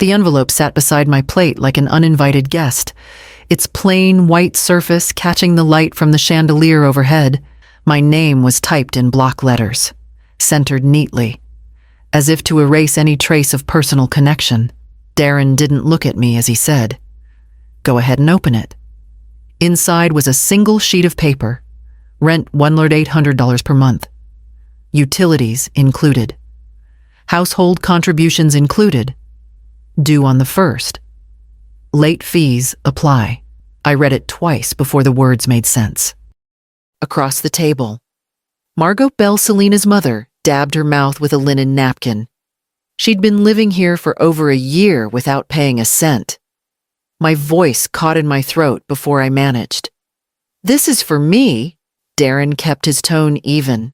The envelope sat beside my plate like an uninvited guest, its plain white surface catching the light from the chandelier overhead. My name was typed in block letters, centered neatly, as if to erase any trace of personal connection. Darren didn't look at me as he said, "Go ahead and open it." Inside was a single sheet of paper. Rent $1,800 per month. Utilities included. Household contributions included. Due on the 1st. Late fees apply. I read it twice before the words made sense. Across the table, Margot Bell, Selena's mother, dabbed her mouth with a linen napkin. She'd been living here for over a year without paying a cent. My voice caught in my throat before I managed. "This is for me." Darren kept his tone even,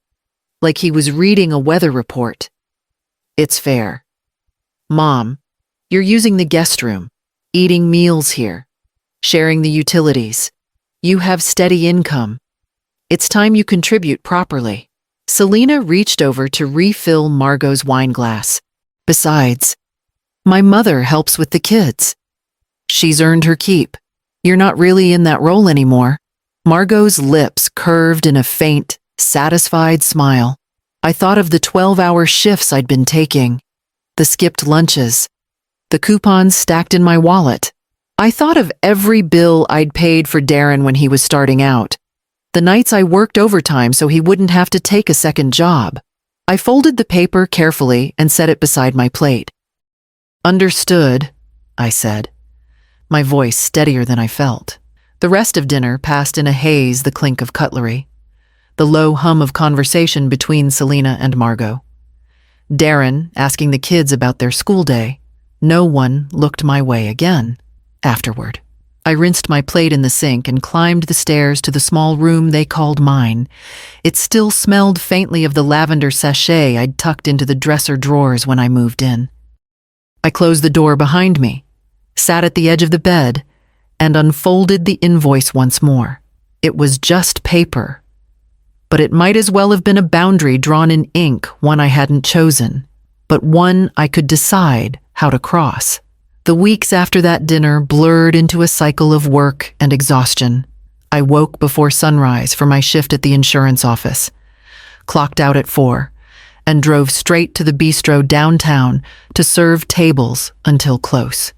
like he was reading a weather report. "It's fair. Mom, you're using the guest room, eating meals here, sharing the utilities. You have steady income. It's time you contribute properly." Selena reached over to refill Margot's wine glass. "Besides, my mother helps with the kids. She's earned her keep. You're not really in that role anymore." Margot's lips curved in a faint, satisfied smile. I thought of the 12-hour shifts I'd been taking, the skipped lunches, the coupons stacked in my wallet. I thought of every bill I'd paid for Darren when he was starting out, the nights I worked overtime so he wouldn't have to take a second job. I folded the paper carefully and set it beside my plate. "Understood," I said, my voice steadier than I felt. The rest of dinner passed in a haze, the clink of cutlery, the low hum of conversation between Selena and Margot. Darren asking the kids about their school day. No one looked my way again. Afterward, I rinsed my plate in the sink and climbed the stairs to the small room they called mine. It still smelled faintly of the lavender sachet I'd tucked into the dresser drawers when I moved in. I closed the door behind me, sat at the edge of the bed, and unfolded the invoice once more. It was just paper, but it might as well have been a boundary drawn in ink, one I hadn't chosen, but one I could decide how to cross. The weeks after that dinner blurred into a cycle of work and exhaustion. I woke before sunrise for my shift at the insurance office, clocked out at 4, and drove straight to the bistro downtown to serve tables until close.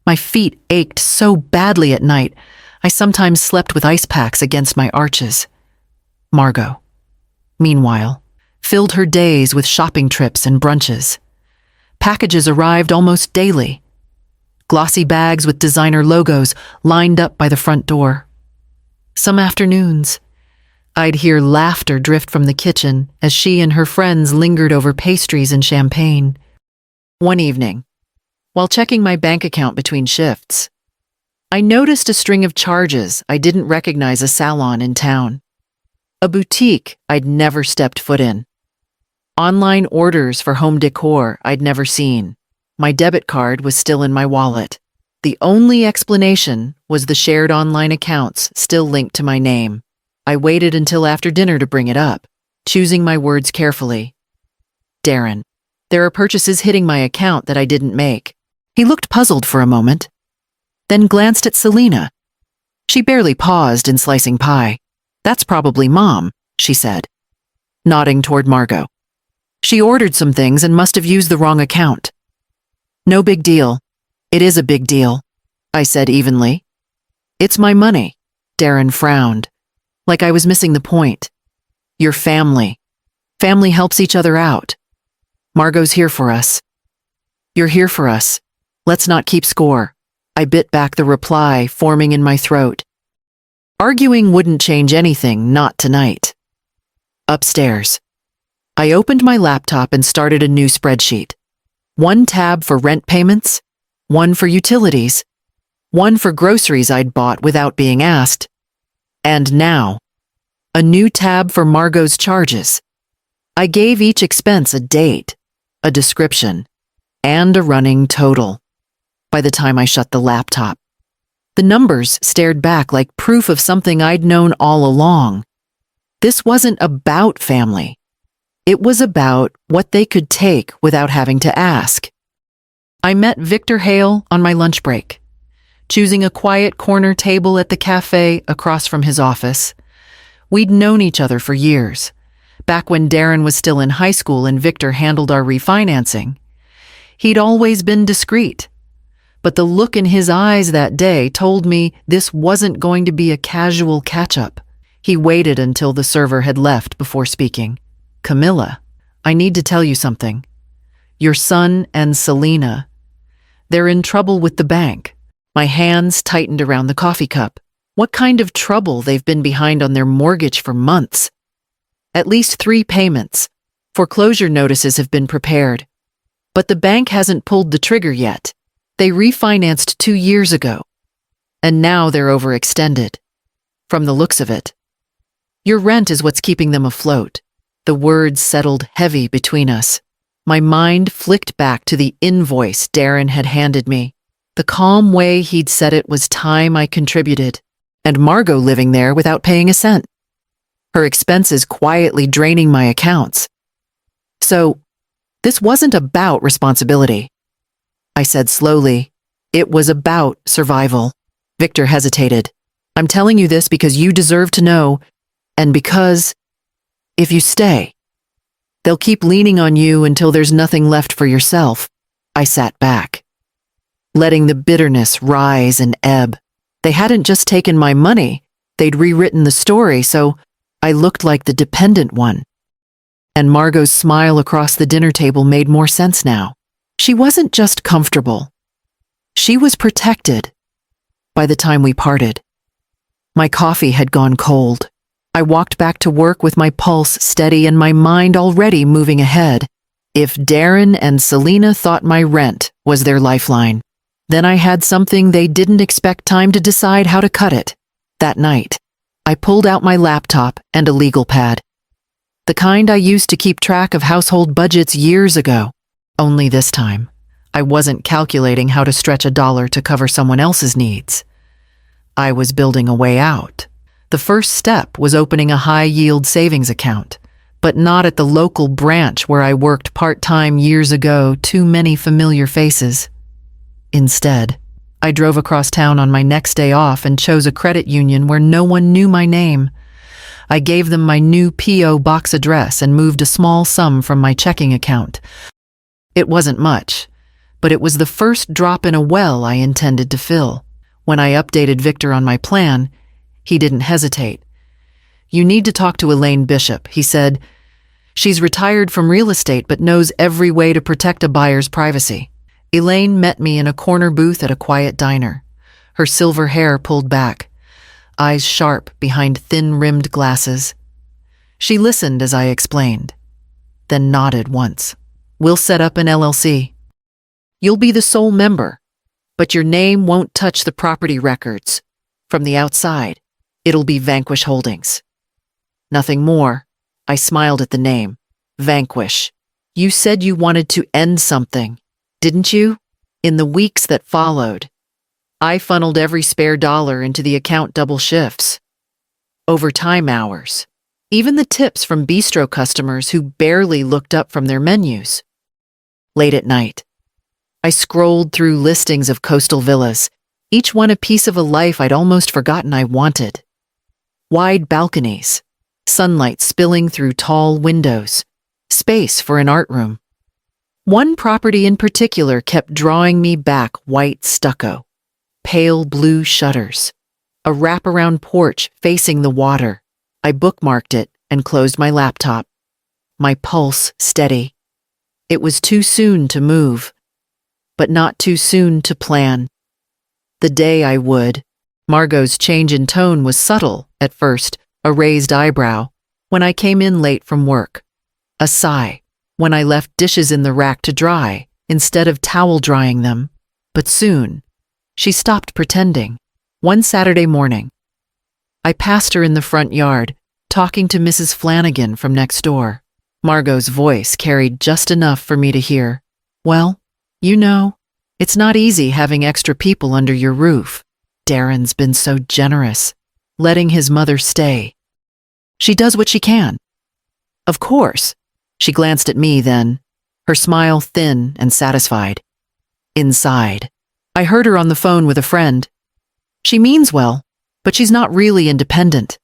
My feet ached so badly at night, I sometimes slept with ice packs against my arches. Margot, meanwhile, filled her days with shopping trips and brunches. Packages arrived almost daily. Glossy bags with designer logos lined up by the front door. Some afternoons, I'd hear laughter drift from the kitchen as she and her friends lingered over pastries and champagne. One evening, while checking my bank account between shifts, I noticed a string of charges I didn't recognize, a salon in town, a boutique I'd never stepped foot in, online orders for home decor I'd never seen. My debit card was still in my wallet. The only explanation was the shared online accounts still linked to my name. I waited until after dinner to bring it up, choosing my words carefully. "Darren, there are purchases hitting my account that I didn't make." He looked puzzled for a moment, then glanced at Selena. She barely paused in slicing pie. "That's probably Mom," she said, nodding toward Margot. "She ordered some things and must have used the wrong account." "No big deal. It is a big deal," I said evenly. "It's my money." Darren frowned, like I was missing the point. "Your family. Family helps each other out. Margot's here for us. You're here for us. Let's not keep score." I bit back the reply forming in my throat. Arguing wouldn't change anything, not tonight. Upstairs, I opened my laptop and started a new spreadsheet. One tab for rent payments, one for utilities, one for groceries I'd bought without being asked, and now, a new tab for Margot's charges. I gave each expense a date, a description, and a running total. By the time I shut the laptop, the numbers stared back like proof of something I'd known all along. This wasn't about family. It was about what they could take without having to ask. I met Victor Hale on my lunch break, choosing a quiet corner table at the cafe across from his office. We'd known each other for years, back when Darren was still in high school and Victor handled our refinancing. He'd always been discreet, but the look in his eyes that day told me this wasn't going to be a casual catch-up. He waited until the server had left before speaking. "Camilla, I need to tell you something. Your son and Selena, they're in trouble with the bank." My hands tightened around the coffee cup. What kind of trouble? They've been behind on their mortgage for months. At least 3 payments. Foreclosure notices have been prepared. But the bank hasn't pulled the trigger yet. They refinanced 2 years ago. And now they're overextended. From the looks of it. Your rent is what's keeping them afloat. The words settled heavy between us. My mind flicked back to the invoice Darren had handed me. The calm way he'd said it was time I contributed, and Margot living there without paying a cent. Her expenses quietly draining my accounts. So, this wasn't about responsibility. I said slowly, it was about survival. Victor hesitated. "I'm telling you this because you deserve to know, and because, if you stay, they'll keep leaning on you until there's nothing left for yourself." I sat back, letting the bitterness rise and ebb. They hadn't just taken my money, they'd rewritten the story, so I looked like the dependent one. And Margot's smile across the dinner table made more sense now. She wasn't just comfortable. She was protected. By the time we parted, my coffee had gone cold. I walked back to work with my pulse steady and my mind already moving ahead. If Darren and Selena thought my rent was their lifeline, then I had something they didn't expect time to decide how to cut it. That night, I pulled out my laptop and a legal pad. The kind I used to keep track of household budgets years ago. Only this time, I wasn't calculating how to stretch a dollar to cover someone else's needs. I was building a way out. The first step was opening a high-yield savings account, but not at the local branch where I worked part-time years ago. Too many familiar faces. Instead, I drove across town on my next day off and chose a credit union where no one knew my name. I gave them my new P.O. box address and moved a small sum from my checking account. It wasn't much, but it was the first drop in a well I intended to fill. When I updated Victor on my plan, he didn't hesitate. "You need to talk to Elaine Bishop," he said. "She's retired from real estate but knows every way to protect a buyer's privacy." Elaine met me in a corner booth at a quiet diner, her silver hair pulled back, eyes sharp behind thin-rimmed glasses. She listened as I explained, then nodded once. "We'll set up an LLC. You'll be the sole member, but your name won't touch the property records. From the outside, it'll be Vanquish Holdings." Nothing more. I smiled at the name. Vanquish. "You said you wanted to end something, didn't you?" In the weeks that followed, I funneled every spare dollar into the account double shifts. Overtime hours. Even the tips from bistro customers who barely looked up from their menus. Late at night, I scrolled through listings of coastal villas, each one a piece of a life I'd almost forgotten I wanted. Wide balconies, sunlight spilling through tall windows, space for an art room. One property in particular kept drawing me back: white stucco, pale blue shutters, a wraparound porch facing the water. I bookmarked it and closed my laptop, my pulse steady. It was too soon to move, but not too soon to plan. The day I would. Margot's change in tone was subtle at first, a raised eyebrow when I came in late from work, a sigh when I left dishes in the rack to dry instead of towel drying them. But soon, she stopped pretending. One Saturday morning, I passed her in the front yard, talking to Mrs. Flanagan from next door. Margot's voice carried just enough for me to hear. "Well, you know, it's not easy having extra people under your roof. Darren's been so generous, letting his mother stay. She does what she can." "Of course." She glanced at me then, her smile thin and satisfied. Inside, I heard her on the phone with a friend. She means well, but she's not really independent.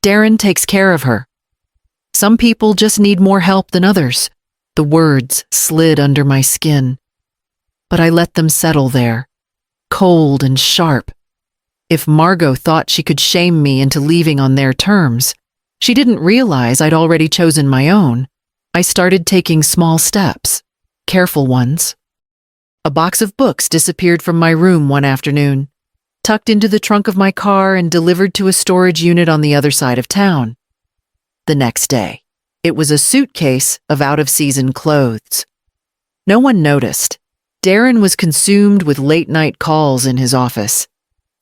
Darren takes care of her. Some people just need more help than others. The words slid under my skin. But I let them settle there, cold and sharp. If Margot thought she could shame me into leaving on their terms, she didn't realize I'd already chosen my own. I started taking small steps, careful ones. A box of books disappeared from my room one afternoon, tucked into the trunk of my car and delivered to a storage unit on the other side of town. The next day, it was a suitcase of out-of-season clothes. No one noticed. Darren was consumed with late-night calls in his office,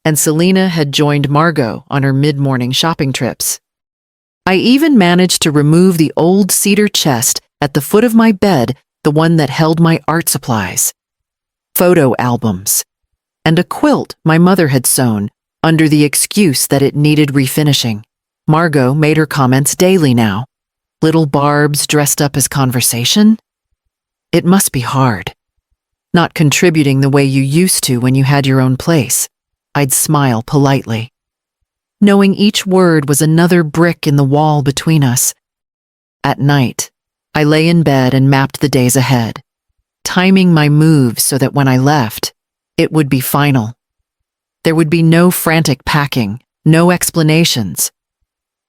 and Selena had joined Margot on her mid-morning shopping trips. I even managed to remove the old cedar chest at the foot of my bed, the one that held my art supplies, photo albums, and a quilt my mother had sewn under the excuse that it needed refinishing. Margot made her comments daily now. Little barbs dressed up as conversation? It must be hard. Not contributing the way you used to when you had your own place. I'd smile politely, knowing each word was another brick in the wall between us. At night, I lay in bed and mapped the days ahead, timing my moves so that when I left, it would be final. There would be no frantic packing, no explanations,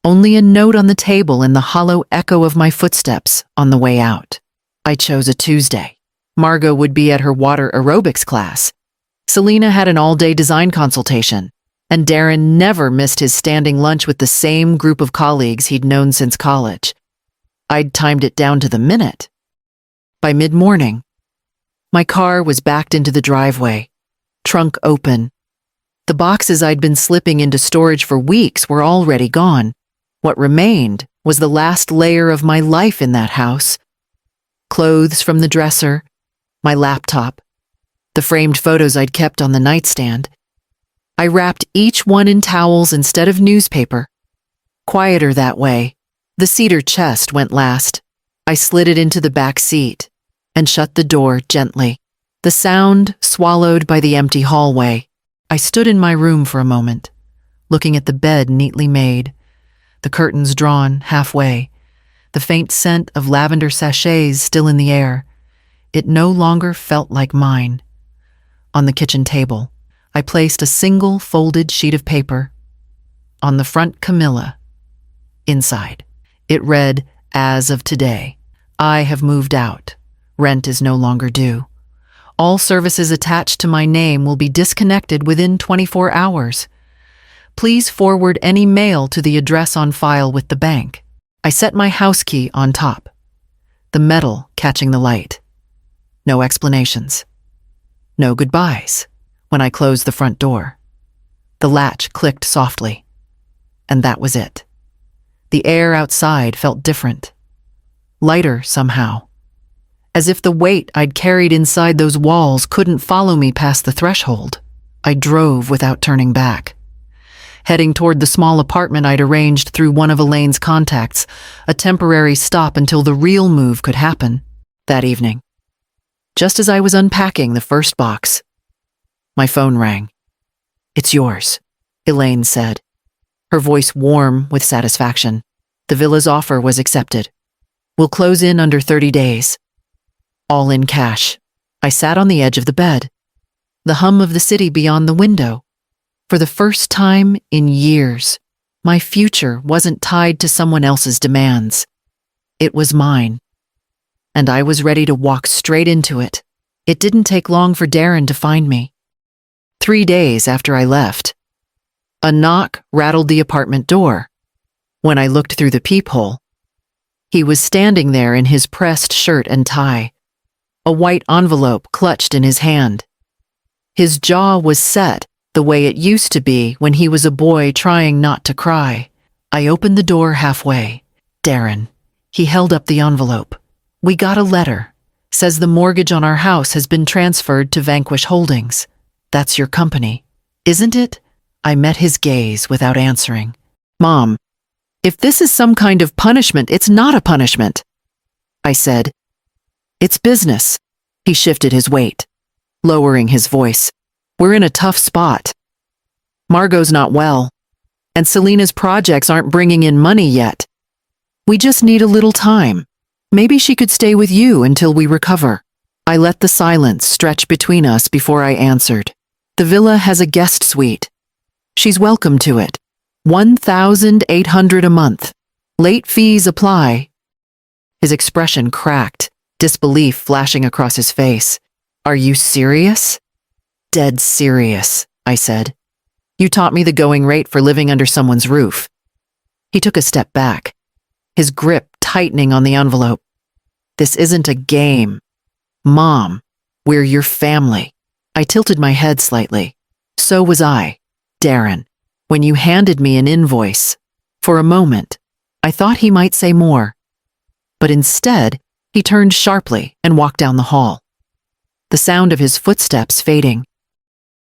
only a note on the table and the hollow echo of my footsteps on the way out. I chose a Tuesday. Margot would be at her water aerobics class. Selena had an all-day design consultation, and Darren never missed his standing lunch with the same group of colleagues he'd known since college. I'd timed it down to the minute. By mid-morning, my car was backed into the driveway, trunk open. The boxes I'd been slipping into storage for weeks were already gone. What remained was the last layer of my life in that house. Clothes from the dresser, my laptop, the framed photos I'd kept on the nightstand. I wrapped each one in towels instead of newspaper. Quieter that way. The cedar chest went last. I slid it into the back seat and shut the door gently. The sound swallowed by the empty hallway. I stood in my room for a moment, looking at the bed neatly made, the curtains drawn halfway, the faint scent of lavender sachets still in the air. It no longer felt like mine. On the kitchen table, I placed a single folded sheet of paper. On the front, Camilla. Inside, it read, "As of today, I have moved out. Rent is no longer due. All services attached to my name will be disconnected within 24 hours. Please forward any mail to the address on file with the bank." I set my house key on top, the metal catching the light. No explanations. No goodbyes. When I closed the front door, the latch clicked softly, and that was it. The air outside felt different, lighter somehow, as if the weight I'd carried inside those walls couldn't follow me past the threshold. I drove without turning back, heading toward the small apartment I'd arranged through one of Elaine's contacts, a temporary stop until the real move could happen. That evening, just as I was unpacking the first box, my phone rang. "It's yours," Elaine said, her voice warm with satisfaction. "The villa's offer was accepted. We'll close in under 30 days. All in cash." I sat on the edge of the bed, the hum of the city beyond the window. For the first time in years, my future wasn't tied to someone else's demands. It was mine, and I was ready to walk straight into it. It didn't take long for Darren to find me. 3 days after I left, a knock rattled the apartment door. When I looked through the peephole, he was standing there in his pressed shirt and tie, a white envelope clutched in his hand. His jaw was set the way it used to be when he was a boy trying not to cry. I opened the door halfway. "Darren." He held up the envelope. "We got a letter. Says the mortgage on our house has been transferred to Vanquish Holdings. That's your company, isn't it?" I met his gaze without answering. "Mom, if this is some kind of punishment, it's not a punishment," I said. "It's business." He shifted his weight. lowering his voice. We're in a tough spot. Margot's not well, and Selena's projects aren't bringing in money yet. We just need a little time. Maybe she could stay with you until we recover. I let the silence stretch between us before I answered. The villa has a guest suite. She's welcome to it. 1,800 a month. Late fees apply. His expression cracked, disbelief flashing across his face. Are you serious? Dead serious, I said. You taught me the going rate for living under someone's roof. He took a step back, his grip tightening on the envelope. This isn't a game. Mom, we're your family. I tilted my head slightly. So was I, Darren, when you handed me an invoice. For a moment, I thought he might say more. But instead, he turned sharply and walked down the hall, the sound of his footsteps fading.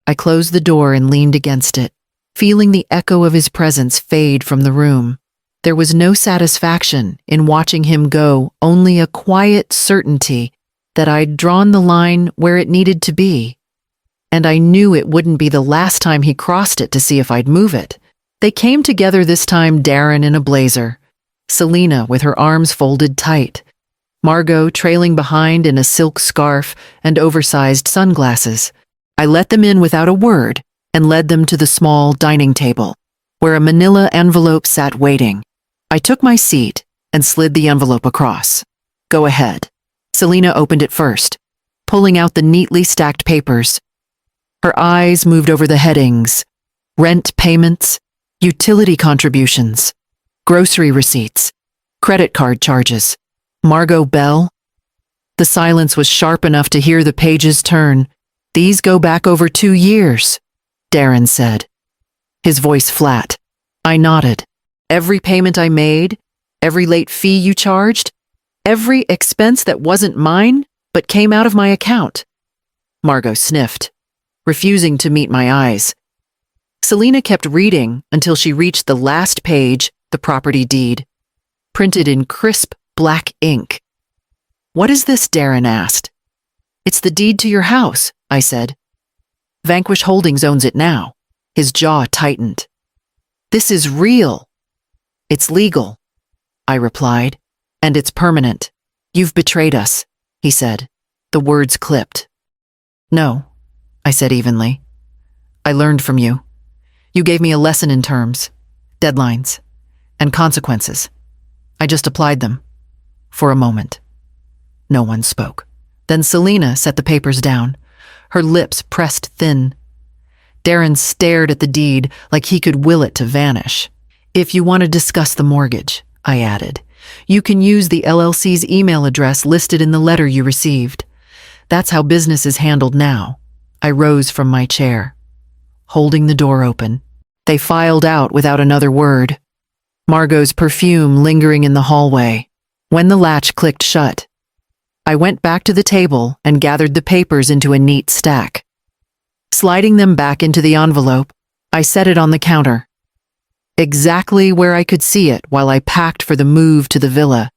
I closed the door and leaned against it, feeling the echo of his presence fade from the room. There was no satisfaction in watching him go, only a quiet certainty that I'd drawn the line where it needed to be. And I knew it wouldn't be the last time he crossed it to see if I'd move it. They came together this time, Darren in a blazer, Selena with her arms folded tight, Margot trailing behind in a silk scarf and oversized sunglasses. I let them in without a word and led them to the small dining table, where a manila envelope sat waiting. I took my seat and slid the envelope across. Go ahead. Selena opened it first, pulling out the neatly stacked papers. Her eyes moved over the headings: rent payments, utility contributions, grocery receipts, credit card charges. Margot Bell? The silence was sharp enough to hear the pages turn. These go back over 2 years, Darren said, his voice flat. I nodded. Every payment I made, every late fee you charged, every expense that wasn't mine but came out of my account. Margot sniffed, refusing to meet my eyes. Selena kept reading until she reached the last page, the property deed, printed in crisp black ink. What is this? Darren asked. It's the deed to your house, I said. Vanquish Holdings owns it now. His jaw tightened. This is real. It's legal, I replied, and it's permanent. You've betrayed us, he said, the words clipped. No, I said evenly. I learned from you. You gave me a lesson in terms, deadlines, and consequences. I just applied them. For a moment. No one spoke. Then Selena set the papers down, her lips pressed thin. Darren stared at the deed like he could will it to vanish. If you want to discuss the mortgage, I added, you can use the LLC's email address listed in the letter you received. That's how business is handled now. I rose from my chair, holding the door open. They filed out without another word, Margot's perfume lingering in the hallway. When the latch clicked shut, I went back to the table and gathered the papers into a neat stack. Sliding them back into the envelope, I set it on the counter, exactly where I could see it while I packed for the move to the villa.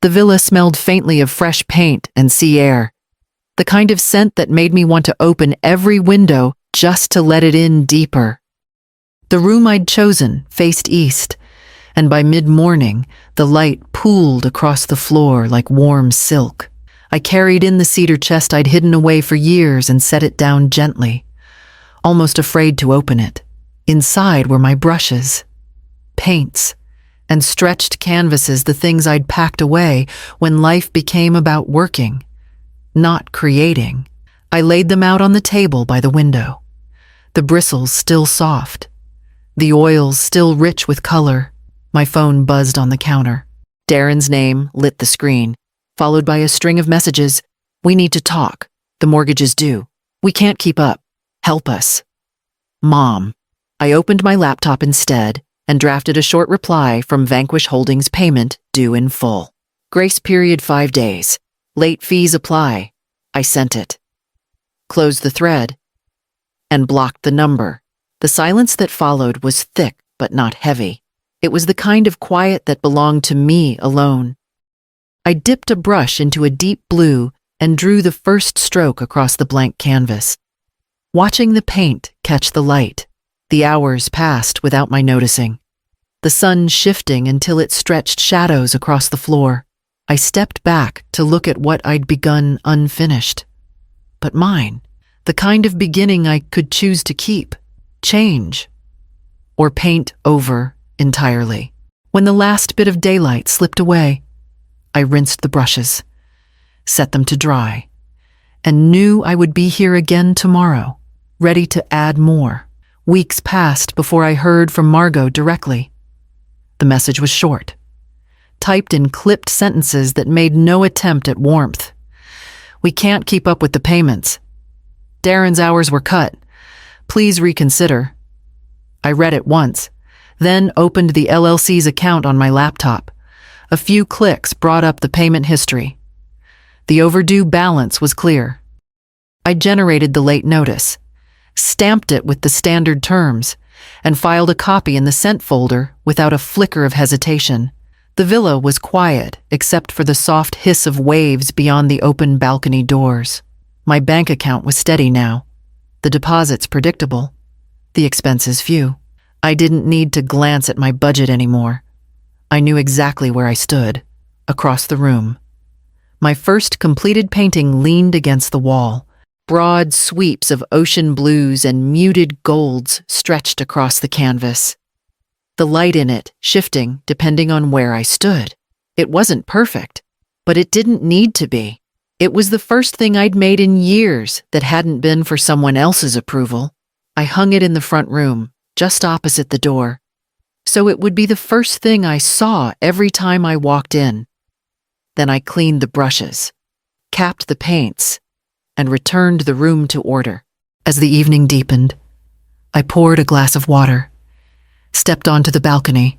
The villa smelled faintly of fresh paint and sea air, the kind of scent that made me want to open every window just to let it in deeper. The room I'd chosen faced east, and by mid-morning, the light pooled across the floor like warm silk. I carried in the cedar chest I'd hidden away for years and set it down gently, almost afraid to open it. Inside were my brushes, paints, and stretched canvases, the things I'd packed away when life became about working, not creating. I laid them out on the table by the window, the bristles still soft, the oils still rich with color. My phone buzzed on the counter. Darren's name lit the screen, followed by a string of messages. We need to talk. The mortgage is due. We can't keep up. Help us. Mom. I opened my laptop instead and drafted a short reply from Vanquish Holdings payment due in full. Grace period 5 days. Late fees apply. I sent it. Closed the thread and blocked the number. The silence that followed was thick but not heavy. It was the kind of quiet that belonged to me alone. I dipped a brush into a deep blue and drew the first stroke across the blank canvas. Watching the paint catch the light, the hours passed without my noticing. The sun shifting until it stretched shadows across the floor. I stepped back to look at what I'd begun unfinished. But mine, the kind of beginning I could choose to keep, change, or paint over entirely. When the last bit of daylight slipped away, I rinsed the brushes, set them to dry, and knew I would be here again tomorrow, ready to add more. Weeks passed before I heard from Margot directly. The message was short, typed in clipped sentences that made no attempt at warmth. "We can't keep up with the payments. Darren's hours were cut. Please reconsider." I read it once, then opened the LLC's account on my laptop. A few clicks brought up the payment history. The overdue balance was clear. I generated the late notice, stamped it with the standard terms, and filed a copy in the sent folder without a flicker of hesitation. The villa was quiet except for the soft hiss of waves beyond the open balcony doors. My bank account was steady now, the deposits predictable, the expenses few. I didn't need to glance at my budget anymore. I knew exactly where I stood, across the room. My first completed painting leaned against the wall. Broad sweeps of ocean blues and muted golds stretched across the canvas, the light in it shifting depending on where I stood. It wasn't perfect, but it didn't need to be. It was the first thing I'd made in years that hadn't been for someone else's approval. I hung it in the front room, just opposite the door, so it would be the first thing I saw every time I walked in. Then I cleaned the brushes, capped the paints, and returned the room to order. As the evening deepened, I poured a glass of water, stepped onto the balcony,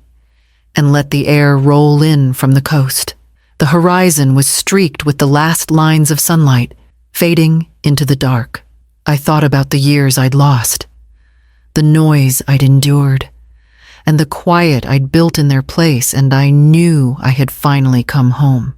and let the air roll in from the coast. The horizon was streaked with the last lines of sunlight, fading into the dark. I thought about the years I'd lost, the noise I'd endured, and the quiet I'd built in their place, and I knew I had finally come home.